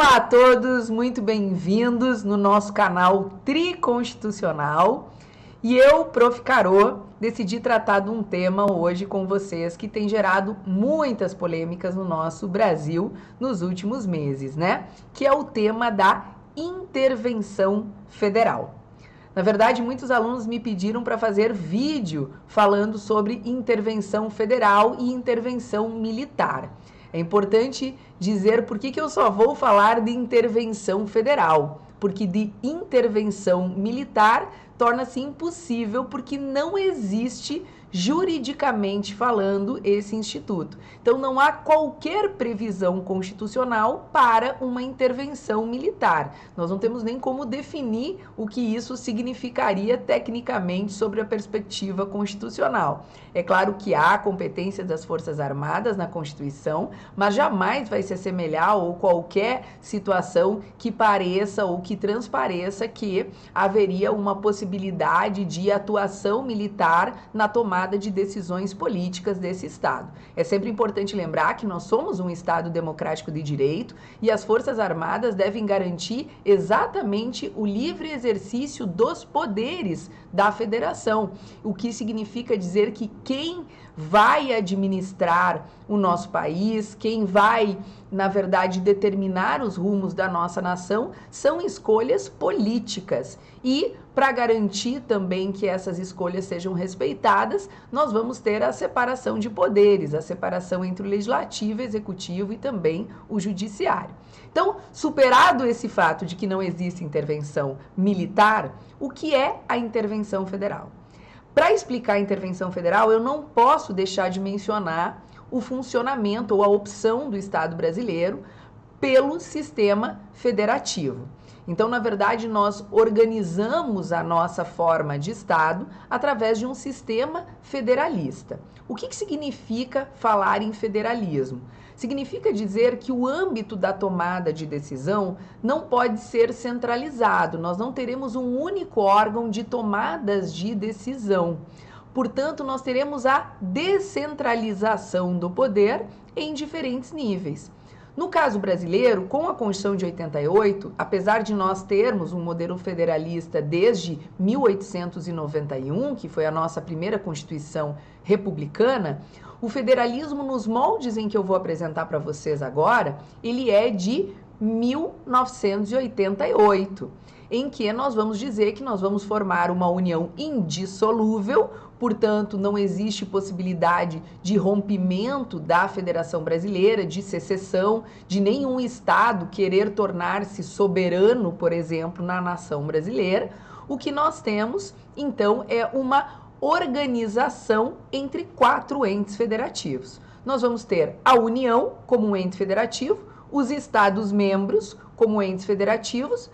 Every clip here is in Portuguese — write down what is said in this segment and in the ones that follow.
Olá a todos, muito bem-vindos no nosso canal Triconstitucional. E eu, Prof. Carô, decidi tratar de um tema hoje com vocês que tem gerado muitas polêmicas no nosso Brasil nos últimos meses, né? Que é o tema da intervenção federal. Na verdade, muitos alunos me pediram para fazer vídeo falando sobre intervenção federal e intervenção militar. É importante dizer por que eu só vou falar de intervenção federal, porque de intervenção militar torna-se impossível porque não existe juridicamente falando esse instituto. Então não há qualquer previsão constitucional para uma intervenção militar. Nós não temos nem como definir o que isso significaria tecnicamente sobre a perspectiva constitucional. É claro que há competência das Forças Armadas na Constituição, mas jamais vai se assemelhar ou qualquer situação que pareça ou que transpareça que haveria uma possibilidade de atuação militar na tomada de decisões políticas desse Estado. É sempre importante lembrar que nós somos um Estado democrático de direito e as Forças Armadas devem garantir exatamente o livre exercício dos poderes da Federação, o que significa dizer que quem vai administrar o nosso país, quem vai, na verdade, determinar os rumos da nossa nação, são escolhas políticas. E, para garantir também que essas escolhas sejam respeitadas, nós vamos ter a separação de poderes, a separação entre o legislativo, executivo e também o judiciário. Então, superado esse fato de que não existe intervenção militar, o que é a intervenção federal? Para explicar a intervenção federal, eu não posso deixar de mencionar o funcionamento ou a opção do Estado brasileiro pelo sistema federativo. Então, na verdade, nós organizamos a nossa forma de Estado através de um sistema federalista. O que significa falar em federalismo? Significa dizer que o âmbito da tomada de decisão não pode ser centralizado. Nós não teremos um único órgão de tomadas de decisão. Portanto, nós teremos a descentralização do poder em diferentes níveis. No caso brasileiro, com a Constituição de 88, apesar de nós termos um modelo federalista desde 1891, que foi a nossa primeira Constituição republicana, o federalismo nos moldes em que eu vou apresentar para vocês agora, ele é de 1988, em que nós vamos dizer que nós vamos formar uma união indissolúvel, portanto, não existe possibilidade de rompimento da Federação Brasileira, de secessão, de nenhum Estado querer tornar-se soberano, por exemplo, na nação brasileira. O que nós temos, então, é uma organização entre 4 entes federativos. Nós vamos ter a União como um ente federativo, os Estados-membros como entes federativos,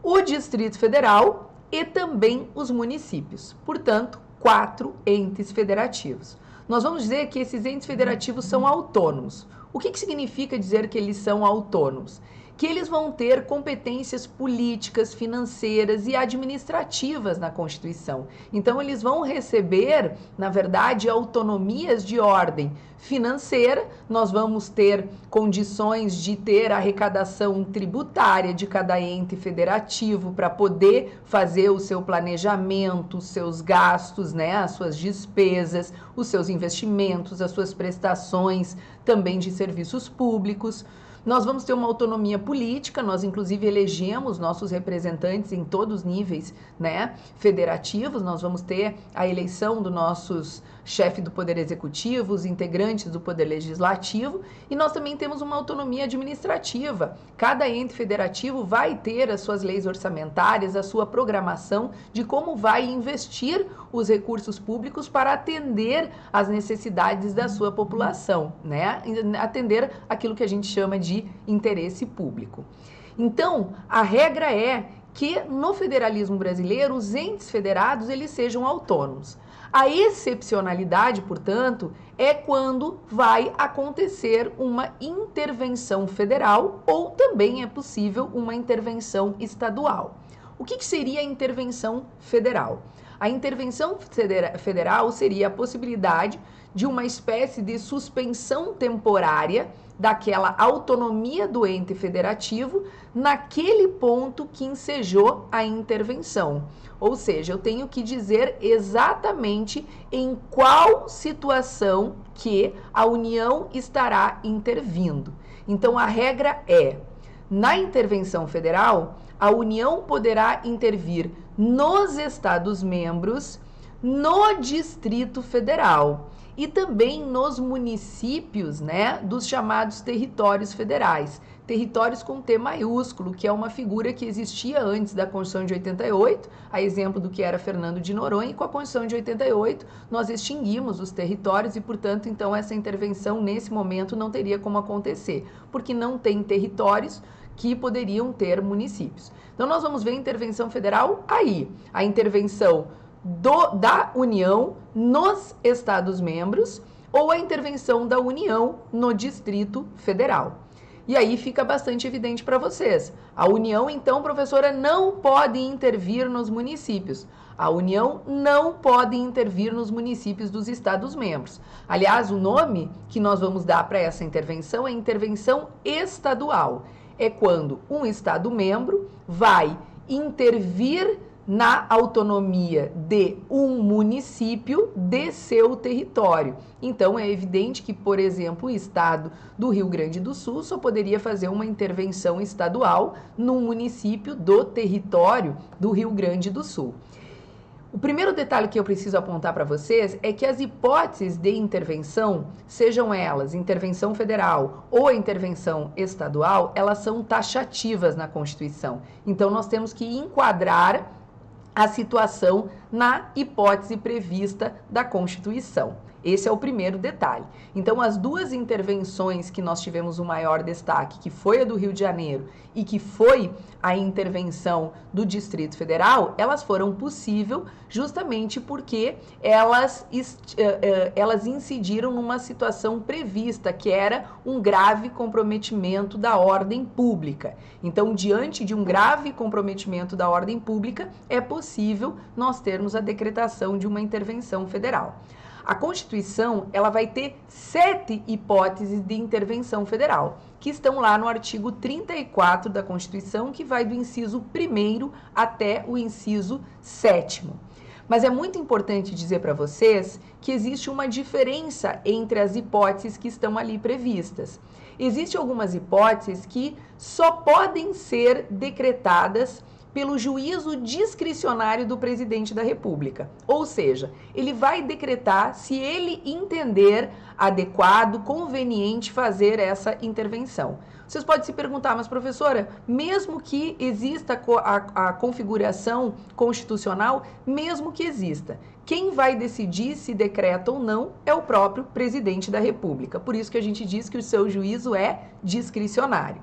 o Distrito Federal e também os municípios. Portanto, 4 entes federativos. Nós vamos dizer que esses entes federativos são autônomos. O que significa dizer que eles são autônomos? Que eles vão ter competências políticas, financeiras e administrativas na Constituição. Então, eles vão receber, na verdade, autonomias de ordem financeira. Nós vamos ter condições de ter arrecadação tributária de cada ente federativo para poder fazer o seu planejamento, os seus gastos, né, as suas despesas, os seus investimentos, as suas prestações também de serviços públicos. Nós vamos ter uma autonomia política, nós inclusive elegemos nossos representantes em todos os níveis, né, federativos. Nós vamos ter a eleição dos nossos chefe do Poder Executivo, os integrantes do Poder Legislativo, e nós também temos uma autonomia administrativa. Cada ente federativo vai ter as suas leis orçamentárias, a sua programação de como vai investir os recursos públicos para atender às necessidades da sua população, né? Atender aquilo que a gente chama de interesse público. Então, a regra é que no federalismo brasileiro os entes federados eles sejam autônomos. A excepcionalidade, portanto, é quando vai acontecer uma intervenção federal ou também é possível uma intervenção estadual. O que seria a intervenção federal? A intervenção federal seria a possibilidade de uma espécie de suspensão temporária daquela autonomia do ente federativo naquele ponto que ensejou a intervenção. Ou seja, eu tenho que dizer exatamente em qual situação que a União estará intervindo. Então, a regra é, na intervenção federal, a União poderá intervir nos Estados-membros, no Distrito Federal e também nos municípios, né, dos chamados territórios federais. Territórios com T maiúsculo, que é uma figura que existia antes da Constituição de 88, a exemplo do que era Fernando de Noronha, e com a Constituição de 88 nós extinguimos os territórios e, portanto, então essa intervenção nesse momento não teria como acontecer, porque não tem territórios que poderiam ter municípios. Então nós vamos ver a intervenção federal aí, a intervenção da União nos Estados-membros ou a intervenção da União no Distrito Federal. E aí fica bastante evidente para vocês. A União, então, professora, não pode intervir nos municípios. A União não pode intervir nos municípios dos Estados-membros. Aliás, o nome que nós vamos dar para essa intervenção é intervenção estadual. É quando um Estado-membro vai intervir na autonomia de um município de seu território. Então, é evidente que, por exemplo, o estado do Rio Grande do Sul só poderia fazer uma intervenção estadual num município do território do Rio Grande do Sul. O primeiro detalhe que eu preciso apontar para vocês é que as hipóteses de intervenção, sejam elas intervenção federal ou intervenção estadual, elas são taxativas na Constituição. Então, nós temos que enquadrar a situação na hipótese prevista da Constituição. Esse é o primeiro detalhe. Então, as duas intervenções que nós tivemos o maior destaque, que foi a do Rio de Janeiro e que foi a intervenção do Distrito Federal, elas foram possíveis justamente porque elas incidiram numa situação prevista, que era um grave comprometimento da ordem pública. Então, diante de um grave comprometimento da ordem pública, é possível nós termos a decretação de uma intervenção federal. A Constituição, ela vai ter 7 hipóteses de intervenção federal, que estão lá no artigo 34 da Constituição, que vai do inciso 1º até o inciso 7º. Mas é muito importante dizer para vocês que existe uma diferença entre as hipóteses que estão ali previstas. Existem algumas hipóteses que só podem ser decretadas pelo juízo discricionário do presidente da República. Ou seja, ele vai decretar se ele entender adequado, conveniente fazer essa intervenção. Vocês podem se perguntar, mas professora, mesmo que exista a configuração constitucional, mesmo que exista, quem vai decidir se decreta ou não é o próprio presidente da República. Por isso que a gente diz que o seu juízo é discricionário.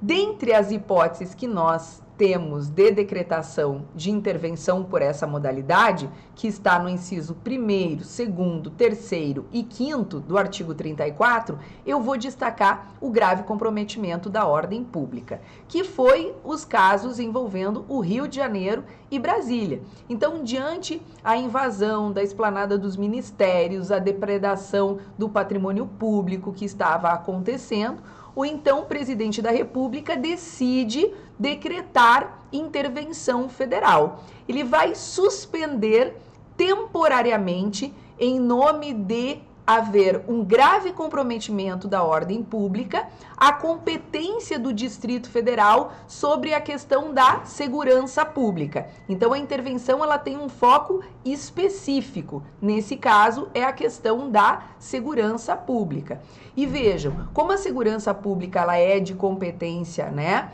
Dentre as hipóteses que nós temos de decretação de intervenção por essa modalidade, que está no inciso 1º, 2º, 3º e 5º do artigo 34, eu vou destacar o grave comprometimento da ordem pública, que foi os casos envolvendo o Rio de Janeiro e Brasília. Então, diante a invasão da esplanada dos ministérios, a depredação do patrimônio público que estava acontecendo, o então presidente da República decide decretar intervenção federal. Ele vai suspender temporariamente, em nome de haver um grave comprometimento da ordem pública, a competência do Distrito Federal sobre a questão da segurança pública. Então, a intervenção ela tem um foco específico. Nesse caso, é a questão da segurança pública. E vejam, como a segurança pública ela é de competência, né,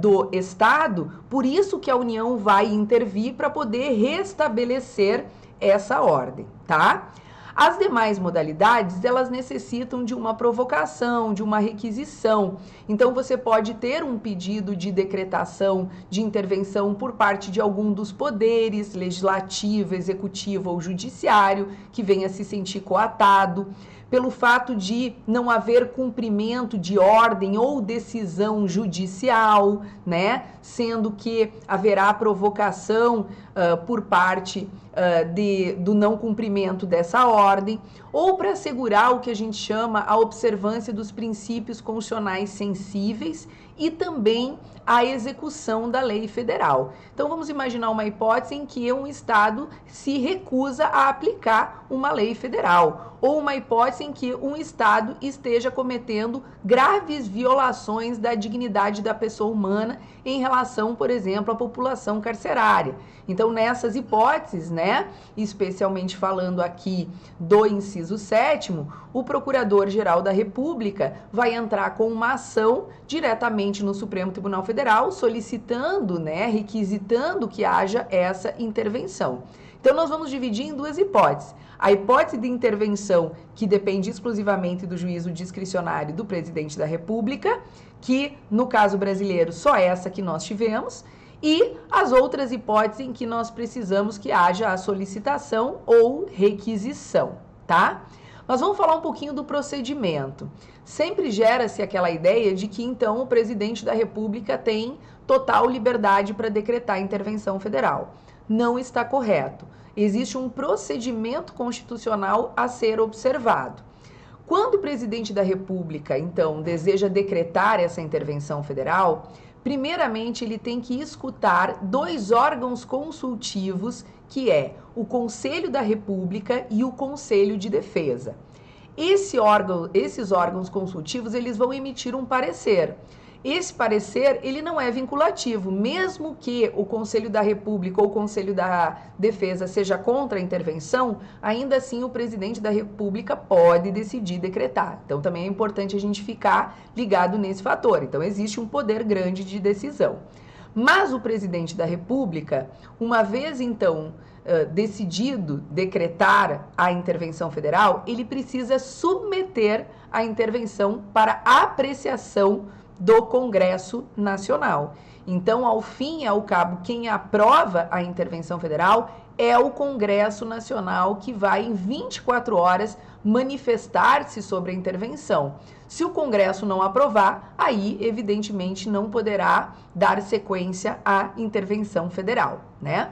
do Estado, por isso que a União vai intervir para poder restabelecer essa ordem, tá? As demais modalidades, elas necessitam de uma provocação, de uma requisição. Então, você pode ter um pedido de decretação de intervenção por parte de algum dos poderes, legislativo, executivo ou judiciário, que venha se sentir coatado, pelo fato de não haver cumprimento de ordem ou decisão judicial, né? Sendo que haverá provocação por parte do não cumprimento dessa ordem, ou para assegurar o que a gente chama a observância dos princípios constitucionais sensíveis e também a execução da lei federal. Então vamos imaginar uma hipótese em que um Estado se recusa a aplicar uma lei federal, ou uma hipótese em que um Estado esteja cometendo graves violações da dignidade da pessoa humana em relação, por exemplo, à população carcerária. Então, nessas hipóteses, né, especialmente falando aqui do inciso 7º, o Procurador-Geral da República vai entrar com uma ação diretamente no Supremo Tribunal Federal, solicitando, né, requisitando que haja essa intervenção. Então, nós vamos dividir em duas hipóteses. A hipótese de intervenção, que depende exclusivamente do juízo discricionário do Presidente da República, que, no caso brasileiro, só essa que nós tivemos, e as outras hipóteses em que nós precisamos que haja a solicitação ou requisição, tá? Mas vamos falar um pouquinho do procedimento. Sempre gera-se aquela ideia de que, então, o Presidente da República tem total liberdade para decretar intervenção federal. Não está correto. Existe um procedimento constitucional a ser observado. Quando o Presidente da República, então, deseja decretar essa intervenção federal, primeiramente ele tem que escutar dois órgãos consultivos, que é o Conselho da República e o Conselho de Defesa. Esses órgãos consultivos, eles vão emitir um parecer. Esse parecer, ele não é vinculativo, mesmo que o Conselho da República ou o Conselho da Defesa seja contra a intervenção, ainda assim o Presidente da República pode decidir decretar. Então, também é importante a gente ficar ligado nesse fator. Então, existe um poder grande de decisão. Mas o Presidente da República, uma vez, então, decidido decretar a intervenção federal, ele precisa submeter a intervenção para apreciação do Congresso Nacional. Então, ao fim e ao cabo, quem aprova a intervenção federal é o Congresso Nacional, que vai em 24 horas manifestar-se sobre a intervenção. Se o Congresso não aprovar, aí, evidentemente, não poderá dar sequência à intervenção federal, né?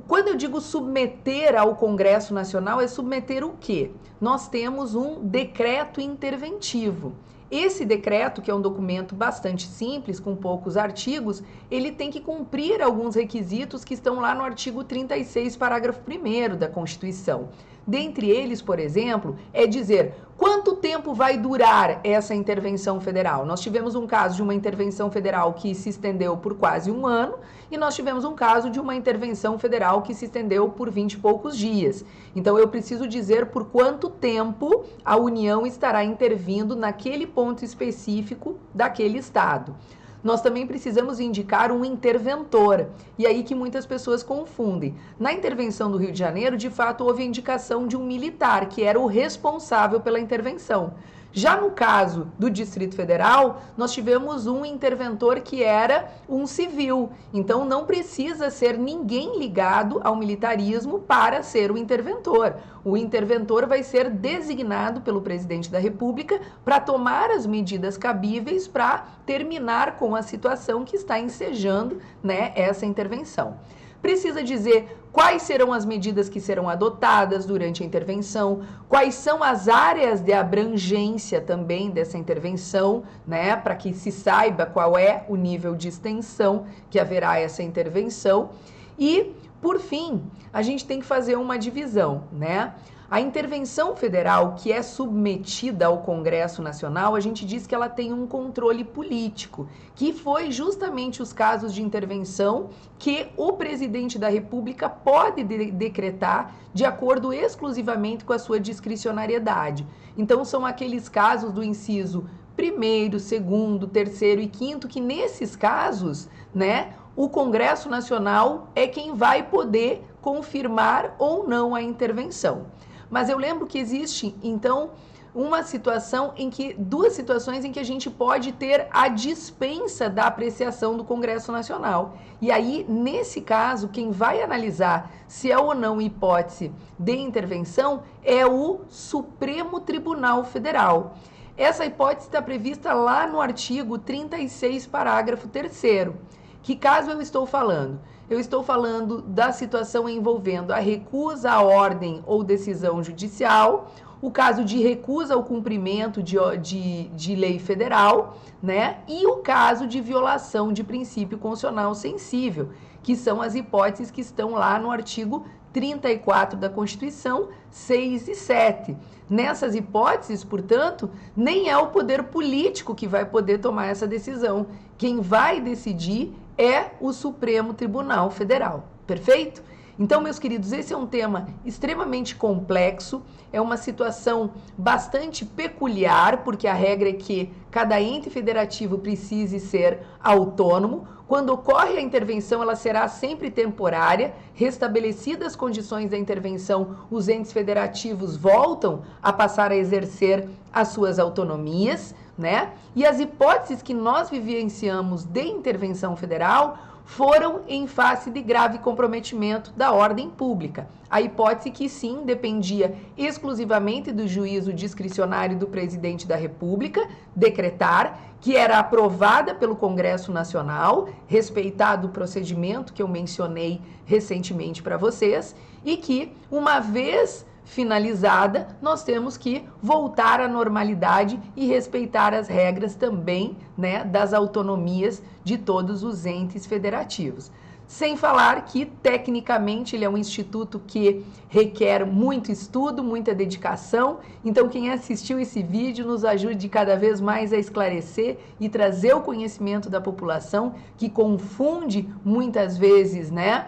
Quando eu digo submeter ao Congresso Nacional, é submeter o quê? Nós temos um decreto interventivo. Esse decreto, que é um documento bastante simples, com poucos artigos, ele tem que cumprir alguns requisitos que estão lá no artigo 36, parágrafo 1º da Constituição. Dentre eles, por exemplo, é dizer quanto tempo vai durar essa intervenção federal. Nós tivemos um caso de uma intervenção federal que se estendeu por quase um ano e nós tivemos um caso de uma intervenção federal que se estendeu por 20 e poucos dias. Então, eu preciso dizer por quanto tempo a União estará intervindo naquele ponto específico daquele estado. Nós também precisamos indicar um interventor, e aí que muitas pessoas confundem. Na intervenção do Rio de Janeiro, de fato, houve a indicação de um militar, que era o responsável pela intervenção. Já no caso do Distrito Federal, nós tivemos um interventor que era um civil. Então, não precisa ser ninguém ligado ao militarismo para ser o interventor. O interventor vai ser designado pelo Presidente da República para tomar as medidas cabíveis para terminar com a situação que está ensejando, né, essa intervenção. Precisa dizer quais serão as medidas que serão adotadas durante a intervenção, quais são as áreas de abrangência também dessa intervenção, né, para que se saiba qual é o nível de extensão que haverá essa intervenção. E, por fim, a gente tem que fazer uma divisão, né? A intervenção federal que é submetida ao Congresso Nacional, a gente diz que ela tem um controle político, que foi justamente os casos de intervenção que o Presidente da República pode decretar de acordo exclusivamente com a sua discricionariedade. Então, são aqueles casos do inciso 1º, 2º, 3º e 5º, que nesses casos, né, o Congresso Nacional é quem vai poder confirmar ou não a intervenção. Mas eu lembro que existe, então, duas situações em que a gente pode ter a dispensa da apreciação do Congresso Nacional. E aí, nesse caso, quem vai analisar se é ou não hipótese de intervenção é o Supremo Tribunal Federal. Essa hipótese está prevista lá no artigo 36, parágrafo 3º. Que caso eu estou falando? Eu estou falando da situação envolvendo a recusa à ordem ou decisão judicial, o caso de recusa ao cumprimento de lei federal, né? E o caso de violação de princípio constitucional sensível, que são as hipóteses que estão lá no artigo 34 da Constituição, 6 e 7. Nessas hipóteses, portanto, nem é o poder político que vai poder tomar essa decisão. Quem vai decidir é o Supremo Tribunal Federal. Perfeito? Então, meus queridos, esse é um tema extremamente complexo, é uma situação bastante peculiar, porque a regra é que cada ente federativo precise ser autônomo. Quando ocorre a intervenção, ela será sempre temporária. Restabelecidas as condições da intervenção, os entes federativos voltam a passar a exercer as suas autonomias, né? E as hipóteses que nós vivenciamos de intervenção federal foram em face de grave comprometimento da ordem pública. A hipótese que sim dependia exclusivamente do juízo discricionário do presidente da República decretar, que era aprovada pelo Congresso Nacional, respeitado o procedimento que eu mencionei recentemente para vocês, e que, uma vez finalizada, nós temos que voltar à normalidade e respeitar as regras também, né, das autonomias de todos os entes federativos. Sem falar que, tecnicamente, ele é um instituto que requer muito estudo, muita dedicação. Então, quem assistiu esse vídeo nos ajude cada vez mais a esclarecer e trazer o conhecimento da população, que confunde muitas vezes, né,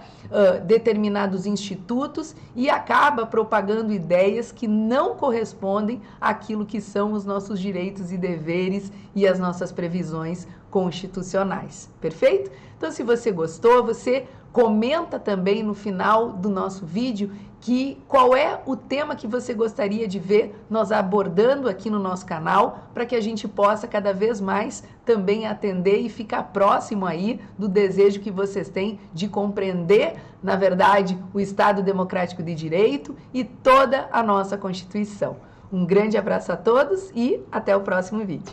determinados institutos e acaba propagando ideias que não correspondem àquilo que são os nossos direitos e deveres e as nossas previsões constitucionais. Perfeito? Então, se você gostou, você comenta também no final do nosso vídeo qual é o tema que você gostaria de ver nós abordando aqui no nosso canal, para que a gente possa cada vez mais também atender e ficar próximo aí do desejo que vocês têm de compreender, na verdade, o Estado Democrático de Direito e toda a nossa Constituição. Um grande abraço a todos e até o próximo vídeo.